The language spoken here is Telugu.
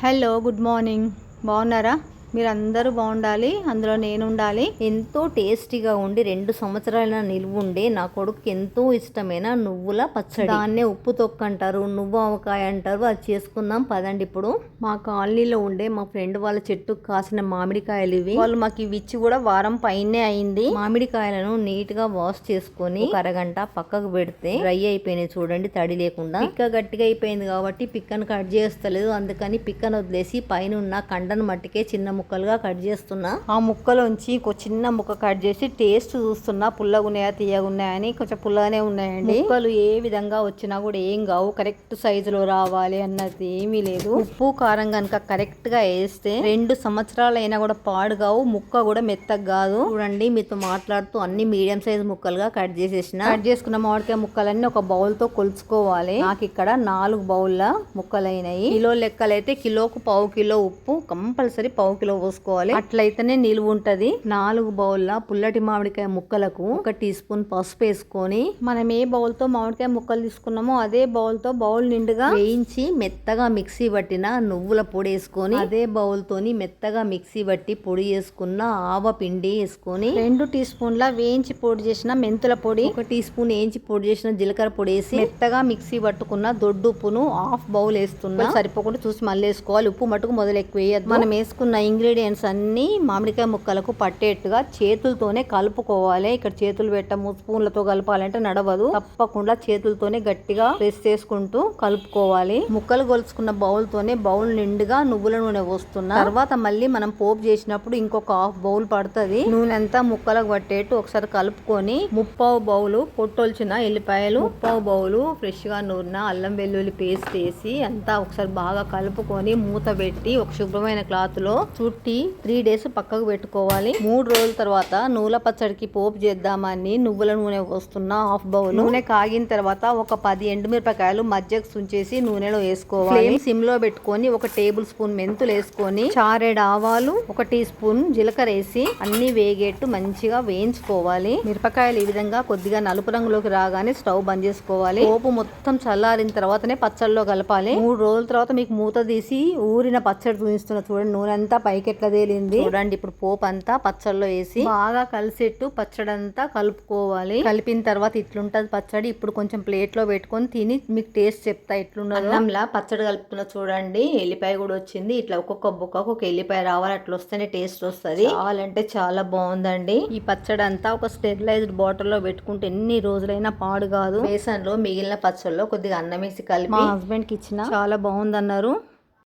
Hello good morning. బాగున్నారా? మీరందరూ బాగుండాలి, అందులో నేను ఉండాలి. ఎంతో టేస్టీగా ఉండి 2 సంవత్సరాల నిలువ ఉండే నా కొడుకు ఎంతో ఇష్టమైన నువ్వుల పచ్చడి. దాన్నే ఉప్పు తొక్కు అంటారు, నువ్వు ఆవకాయ అంటారు. అది చేసుకుందాం పదండి. ఇప్పుడు మా కాలనీలో ఉండే మా ఫ్రెండ్ వాళ్ళ చెట్టు కాసిన మామిడికాయలు ఇవి. వాళ్ళు మాకు ఇవి ఇచ్చి కూడా వారం పైనే అయింది. మామిడికాయలను నీట్ గా వాష్ చేసుకొని ఒక అరగంట పక్కకు పెడితే డ్రై అయిపోయినాయి. చూడండి, తడి లేకుండా. పిక్క గట్టిగా అయిపోయింది కాబట్టి పిక్కను కట్ చేస్తలేదు. అందుకని పిక్కను వదిలేసి పైన ఉన్న కండను మట్టికే చిన్న ముక్కలుగా కట్ చేస్తున్నా. ఆ ముక్కలోంచి ఒక చిన్న ముక్క కట్ చేసి టేస్ట్ చూస్తున్నా. పుల్లగా ఉన్నాయా తీయగా ఉన్నాయా అని. కొంచెం పుల్లగానే ఉన్నాయండి. ముక్కలు ఏ విధంగా వచ్చినా కూడా ఏం కావు. కరెక్ట్ సైజులో రావాలి అన్నది ఏమీ లేదు. ఉప్పు కారం కనుక కరెక్ట్ గా వేస్తే 2 సంవత్సరాలైనా కూడా పాడు కావు. ముక్క కూడా మెత్తగా కాదు. చూడండి, మీతో మాట్లాడుతూ అన్ని మీడియం సైజ్ ముక్కలుగా కట్ చేసేసిన. కట్ చేసుకున్న మామిడికాయ ముక్కలన్నీ ఒక బౌల్ తో కొలుచుకోవాలి. నాకు ఇక్కడ 4 బౌల్ల ముక్కలైనాయి. కిలో లెక్కలైతే కిలోకు పావు కిలో ఉప్పు కంపల్సరీ పావు కిలో పోసుకోవాలి. అట్లయితేనే నిలువ ఉంటది. 4 బౌల్ల పుల్లటి మామిడికాయ ముక్కలకు 1 టీ స్పూన్ పసుపు వేసుకొని, మనం ఏ బౌల్ తో మామిడికాయ ముక్కలు తీసుకున్నామో అదే బౌల్ తో బౌల్ నిండుగా వేయించి మెత్తగా మిక్సీ పట్టిన నువ్వుల పొడి వేసుకొని, అదే బౌల్ తోని మెత్తగా మిక్సీ పట్టి పొడి చేసుకున్న ఆవ పిండి వేసుకొని, 2 టీ స్పూన్ల వేయించి పొడి చేసిన మెంతుల పొడి, 1 టీ స్పూన్ వేయించి పొడి చేసిన జీలకర్ర పొడి వేసి మెత్తగా మిక్సీ పట్టుకున్న దొడ్డుప్పును హాఫ్ బౌల్ వేస్తున్నా. సరిపోకుండా చూసి మళ్ళీ వేసుకోవాలి. ఉప్పు మటుకు మొదలు ఎక్కువ వేయద్దు. మనం వేసుకున్న ఇంగ్రీడియంట్స్ అన్ని మామిడికాయ ముక్కలకు పట్టేట్టుగా చేతులతోనే కలుపుకోవాలి. ఇక్కడ చేతులు పెట్టము, స్పూన్లతో కలపాలంటే నడవదు. తప్పకుండా చేతులతోనే గట్టిగా ప్రెస్ చేసుకుంటూ కలుపుకోవాలి. ముక్కలు గొలుచుకున్న బౌల్ తోనే బౌల్ నిండుగా నువ్వుల నూనె పోస్తున్నా. తర్వాత మళ్ళీ మనం పోపు చేసినప్పుడు ఇంకొక హాఫ్ బౌల్ పడుతుంది. నూనె అంతా ముక్కలకు పట్టేట్టు ఒకసారి కలుపుకొని, 3/4 బౌలు పొట్టొల్చిన ఎల్లిపాయలు, 3/4 బౌలు ఫ్రెష్ గా నూరిన అల్లం వెల్లుల్లి పేస్ట్ వేసి అంతా ఒకసారి బాగా కలుపుకొని మూత పెట్టి ఒక శుభ్రమైన క్లాత్ లో చుట్టి 3 డేస్ పక్కకు పెట్టుకోవాలి. 3 రోజుల తర్వాత నువ్వుల పచ్చడికి పోపు చేద్దామని నువ్వుల నూనె పోస్తున్నా. హాఫ్ బౌల్ నూనె కాగిన తర్వాత ఒక 10 ఎండుమిరపకాయలు మధ్యకు సుంచేసి నూనెలో వేసుకోవాలి. ఫ్లేమ్ సిమ్ లో పెట్టుకొని 1 టేబుల్ స్పూన్ మెంతులు వేసుకొని, చారెడు ఆవాలు, 1 టీ స్పూన్ జీలకర్ర వేసి అన్ని వేగేట్టు మంచిగా వేయించుకోవాలి. మిరపకాయలు ఈ విధంగా కొద్దిగా నలుపు రంగులోకి రాగానే స్టవ్ బంద్ చేసుకోవాలి. పోపు మొత్తం చల్లారిన తర్వాతనే పచ్చడిలో కలపాలి. 3 రోజుల తర్వాత మీకు మూత తీసి ఊరిన పచ్చడి చూపిస్తున్నా. చూడండి, నూనె అంతా పైకి ఎట్లా తేలింది. చూడండి, ఇప్పుడు పోపు అంతా పచ్చడిలో వేసి బాగా కలిసేట్టు పచ్చడి అంతా కలుపుకోవాలి. కలిపిన తర్వాత ఇట్లుంటది పచ్చడి. ఇప్పుడు కొంచెం ప్లేట్ లో పెట్టుకొని తిని మీకు టేస్ట్ చెప్తా ఎట్లున్నదో. అన్నంలా పచ్చడి కలుపుతున్నా. చూడండి, ఎల్లిపాయ కూడా వచ్చింది. ఇట్లా ఒక్కొక్క బుక్కకు ఒక ఎల్లిపాయ రావాలి. అట్లా వస్తేనే టేస్ట్ వస్తుంది. కావాలంటే చాలా బాగుందండి. ఈ పచ్చడి అంతా ఒక స్టెరిలైజ్డ్ బాటిల్ లో పెట్టుకుంటే ఎన్ని రోజులైనా పాడు కాదు. బేసన్ లో మిగిలిన పచ్చడిలో కొద్దిగా అన్నం వేసి కలిపి మా హస్బెండ్ కి ఇచ్చిన చాలా బాగుందన్నారు.